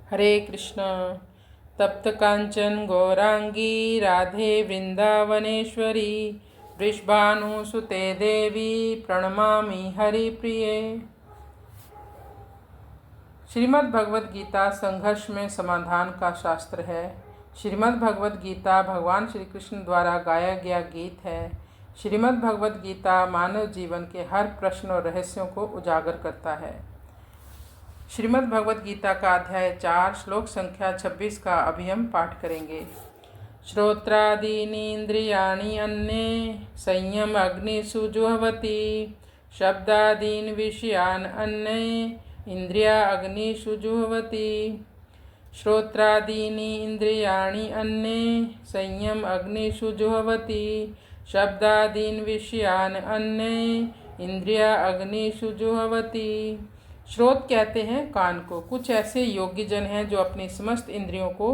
हरे कृष्ण। तप्त कांचन गौरांगी राधे वृंदावनेश्वरी वृषभानुसुते देवी प्रणमामि हरिप्रिये। श्रीमद् भगवद गीता संघर्ष में समाधान का शास्त्र है। श्रीमद् भगवद गीता भगवान श्री कृष्ण द्वारा गाया गया गीत है। श्रीमद् भगवद गीता मानव जीवन के हर प्रश्न और रहस्यों को उजागर करता है। श्रीमद् भगवद गीता का अध्याय 4 श्लोक संख्या 26 का अभी हम पाठ करेंगे। श्रोत्रादीनि इंद्रियाणि अन्ये संयम अग्निषु जुह्वति शब्दादीन विषयान अन्ये इंद्रिया अग्निषु जुह्वति। श्रोत्रादीनि इंद्रियाणि अन्ये संयम अग्निषु जुह्वति शब्दादीन विषयान अन्ये इंद्रिया अग्निषु जुह्वति। श्रोत कहते हैं कान को। कुछ ऐसे योगी जन हैं जो अपनी समस्त इंद्रियों को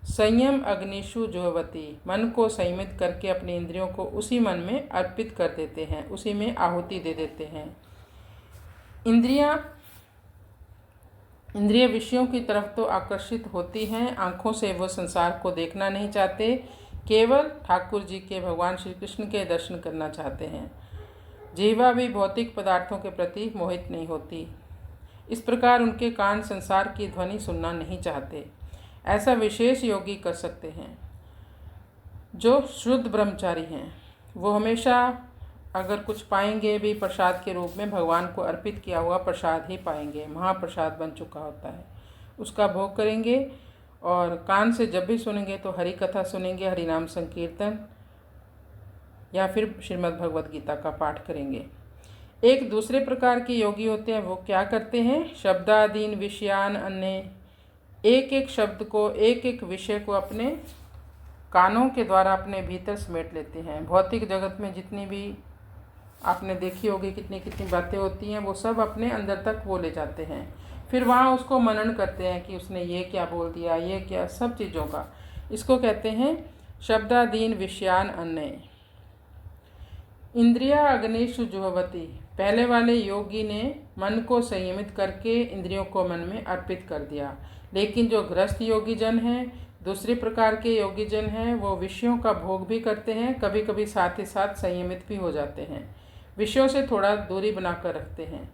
संयम अग्निषु जुह्वति मन को संयमित करके अपनी इंद्रियों को उसी मन में अर्पित कर देते हैं, उसी में आहुति दे देते हैं। इंद्रिय विषयों की तरफ तो आकर्षित होती हैं, आंखों से वो संसार को देखना नहीं चाहते, केवल ठाकुर जी के भगवान श्री कृष्ण के दर्शन करना चाहते हैं। जिह्वा भी भौतिक पदार्थों के प्रति मोहित नहीं होती। इस प्रकार उनके कान संसार की ध्वनि सुनना नहीं चाहते। ऐसा विशेष योगी कर सकते हैं। जो शुद्ध ब्रह्मचारी हैं वो हमेशा अगर कुछ पाएंगे भी प्रसाद के रूप में भगवान को अर्पित किया हुआ प्रसाद ही पाएंगे। महाप्रसाद बन चुका होता है, उसका भोग करेंगे। और कान से जब भी सुनेंगे तो हरि कथा सुनेंगे, हरि नाम संकीर्तन या फिर श्रीमद् भगवद गीता का पाठ करेंगे। एक दूसरे प्रकार के योगी होते हैं। वो क्या करते हैं? शब्दादीन विषयान अन्य, एक एक शब्द को, एक एक विषय को अपने कानों के द्वारा अपने भीतर समेट लेते हैं। भौतिक जगत में जितनी भी आपने देखी होगी कितनी कितनी बातें होती हैं, वो सब अपने अंदर तक वो ले जाते हैं। फिर वहाँ उसको मनन करते हैं कि उसने ये क्या बोल दिया, ये क्या, सब चीज़ों का। इसको कहते हैं शब्दादीन विषयान अन्य। इंद्रिया अग्निषु जुह्वति, पहले वाले योगी ने मन को संयमित करके इंद्रियों को मन में अर्पित कर दिया। लेकिन जो गृहस्थ योगी जन हैं, दूसरे प्रकार के योगी जन हैं, वो विषयों का भोग भी करते हैं, कभी कभी साथ ही साथ संयमित भी हो जाते हैं। विषयों से थोड़ा दूरी बनाकर रखते हैं,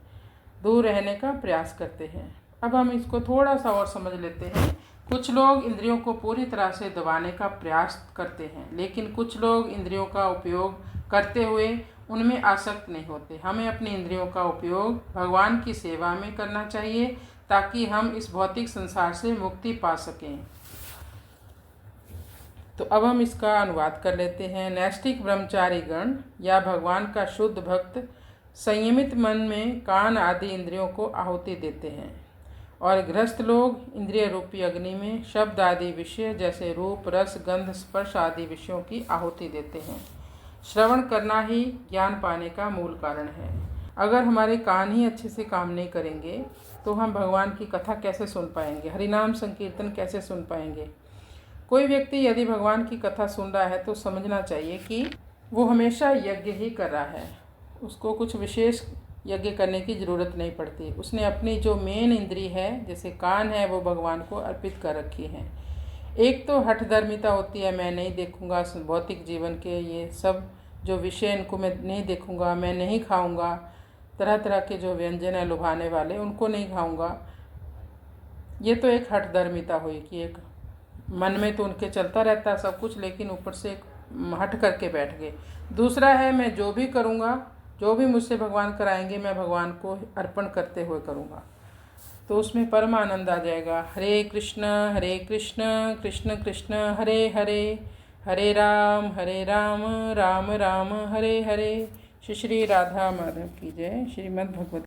दूर रहने का प्रयास करते हैं। अब हम इसको थोड़ा सा और समझ लेते हैं। कुछ लोग इंद्रियों को पूरी तरह से दबाने का प्रयास करते हैं, लेकिन कुछ लोग इंद्रियों का उपयोग करते हुए उनमें आसक्त नहीं होते। हमें अपनी इंद्रियों का उपयोग भगवान की सेवा में करना चाहिए ताकि हम इस भौतिक संसार से मुक्ति पा सकें। तो अब हम इसका अनुवाद कर लेते हैं। नैष्ठिक ब्रह्मचारी गण या भगवान का शुद्ध भक्त संयमित मन में कान आदि इंद्रियों को आहुति देते हैं, और गृहस्थ लोग इंद्रिय रूपी अग्नि में शब्द आदि विषय जैसे रूप, रस, गंध, स्पर्श आदि विषयों की आहुति देते हैं। श्रवण करना ही ज्ञान पाने का मूल कारण है। अगर हमारे कान ही अच्छे से काम नहीं करेंगे तो हम भगवान की कथा कैसे सुन पाएंगे, हरिनाम संकीर्तन कैसे सुन पाएंगे। कोई व्यक्ति यदि भगवान की कथा सुन रहा है तो समझना चाहिए कि वो हमेशा यज्ञ ही कर रहा है, उसको कुछ विशेष यज्ञ करने की ज़रूरत नहीं पड़ती। उसने अपनी जो मेन इंद्री है, जैसे कान है, वो भगवान को अर्पित कर रखी है। एक तो हठधर्मिता होती है, मैं नहीं देखूंगा भौतिक जीवन के ये सब जो विषय, इनको मैं नहीं देखूंगा, मैं नहीं खाऊंगा, तरह तरह के जो व्यंजन है लुभाने वाले उनको नहीं खाऊंगा। ये तो एक हठधर्मिता हुई कि एक मन में तो उनके चलता रहता है सब कुछ, लेकिन ऊपर से एक हट करके बैठ गए। दूसरा है मैं जो भी करूँगा, जो भी मुझसे भगवान कराएंगे, मैं भगवान को अर्पण करते हुए करूँगा, तो उसमें परम आनंद आ जाएगा। हरे कृष्ण कृष्ण कृष्ण हरे हरे, हरे राम राम राम हरे हरे। श्री श्री राधा माधव की जय। श्रीमद् भगवत